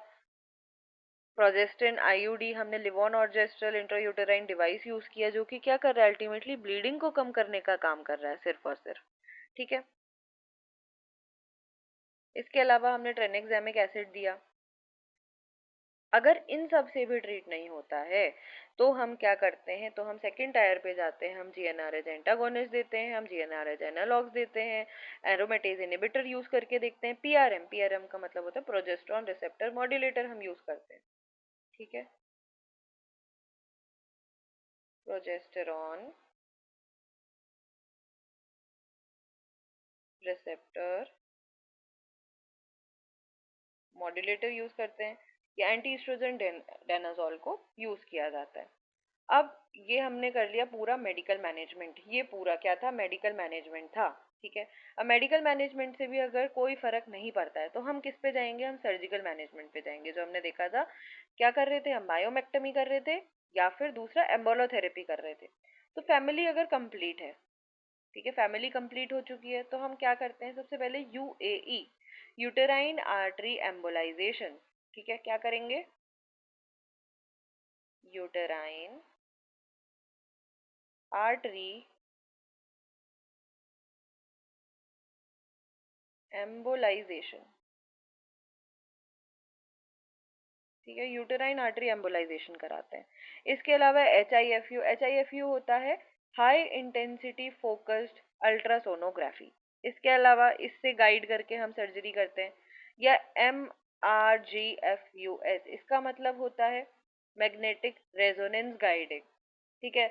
प्रोजेस्टिन, आईयूडी, हमने लिवोन और जेस्ट्रल इंट्रायूटेराइन डिवाइस यूज किया, जो कि क्या कर रहा है, अल्टीमेटली ब्लीडिंग को कम करने का काम कर रहा है सिर्फ और सिर्फ, ठीक है। इसके अलावा हमने ट्रेनेक्सामिक एसिड दिया, अगर इन सब से भी ट्रीट नहीं होता है तो हम क्या करते हैं, तो हम सेकंड टायर पे जाते हैं, हम जीएनआरएच एंटागोनिस्ट देते हैं, हम जीएनआरएच एनालॉग्स देते हैं, एरोमेटेज इनहिबिटर यूज करके देखते हैं, पीआरएम, पीआरएम का मतलब होता है प्रोजेस्टेरॉन रिसेप्टर मॉड्यूलेटर हम यूज करते हैं। ठीक है, प्रोजेस्टेरॉन रिसेप्टर मॉड्यूलेटर यूज करते हैं, या एंटी एस्ट्रोजन डेनाजोल को यूज किया जाता है। अब ये हमने कर लिया पूरा मेडिकल मैनेजमेंट, ये पूरा क्या था, मेडिकल मैनेजमेंट था। ठीक है, अब मेडिकल मैनेजमेंट से भी अगर कोई फर्क नहीं पड़ता है तो हम किस पे जाएंगे, हम सर्जिकल मैनेजमेंट पे जाएंगे, जो हमने देखा था क्या कर रहे थे, हम मायोमेक्टमी कर रहे थे या फिर दूसरा एम्बोलोथेरेपी कर रहे थे। तो फैमिली अगर कंप्लीट है, ठीक है, फैमिली कंप्लीट हो चुकी है, तो हम क्या करते हैं, सबसे पहले यूएई, यूटेराइन आर्टरी एम्बोलाइजेशन। ठीक है, क्या करेंगे, यूटेराइन आर्टरी एम्बोलाइजेशन। ठीक है, यूटेराइन आर्टरी एम्बोलाइजेशन कराते हैं। इसके अलावा एच आई एफ यू होता है हाई इंटेंसिटी फोकस्ड अल्ट्रासोनोग्राफी। इसके अलावा इससे गाइड करके हम सर्जरी करते हैं। या M R G F U S, इसका मतलब होता है मैग्नेटिक रेजोनेंस गाइडिंग। ठीक है,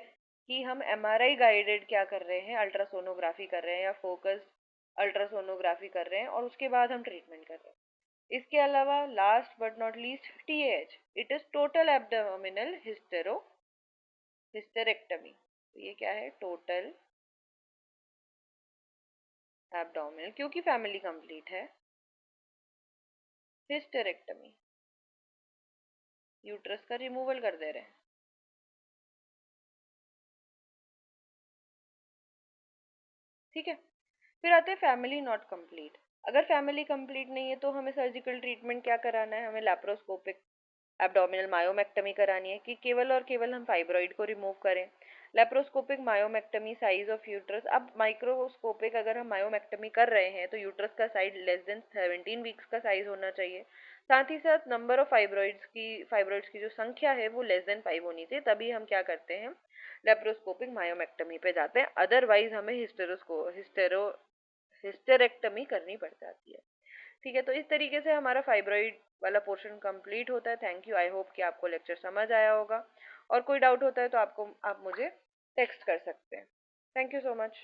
कि हम एमआरआई गाइडेड क्या कर रहे हैं, अल्ट्रासोनोग्राफी कर रहे हैं या फोकस्ड अल्ट्रासोनोग्राफी कर रहे हैं और उसके बाद हम ट्रीटमेंट कर रहे हैं। इसके अलावा last but not least T H, it is total abdominal hysterectomy. तो ये क्या है, टोटल एब्डोमिनल, क्योंकि फैमिली कंप्लीट है, हिस्टेरेक्टमी, यूट्रस का रिमूवल कर दे रहे हैं। ठीक है, फिर आते हैं फैमिली नॉट कंप्लीट। अगर फैमिली कंप्लीट नहीं है तो हमें सर्जिकल ट्रीटमेंट क्या कराना है, हमें लैप्रोस्कोपिक एब्डोमिनल मायोमेक्टमी करानी है कि केवल और केवल हम फाइब्रॉइड को रिमूव करें। Laparoscopic myomectomy size of uterus, अब माइक्रोस्कोपिक अगर हम मायोमेक्टमी कर रहे हैं तो यूट्रस का साइज लेस देन 17 वीक्स का साइज होना चाहिए। साथ ही साथ नंबर ऑफ फाइब्रॉइड्स की जो संख्या है वो लेस देन 5 होनी चाहिए, तभी हम क्या करते हैं, लेप्रोस्कोपिक मायोमेक्टमी पे जाते हैं। अदरवाइज हमें हिस्टेरेक्टमी करनी पड़ जाती है। ठीक है, तो इस तरीके से हमारा फाइब्रॉइड वाला पोर्शन कंप्लीट होता है। थैंक यू, आई होप कि आपको लेक्चर समझ आया होगा, और कोई डाउट होता है तो आप मुझे टेक्स्ट कर सकते हैं। Thank you so much.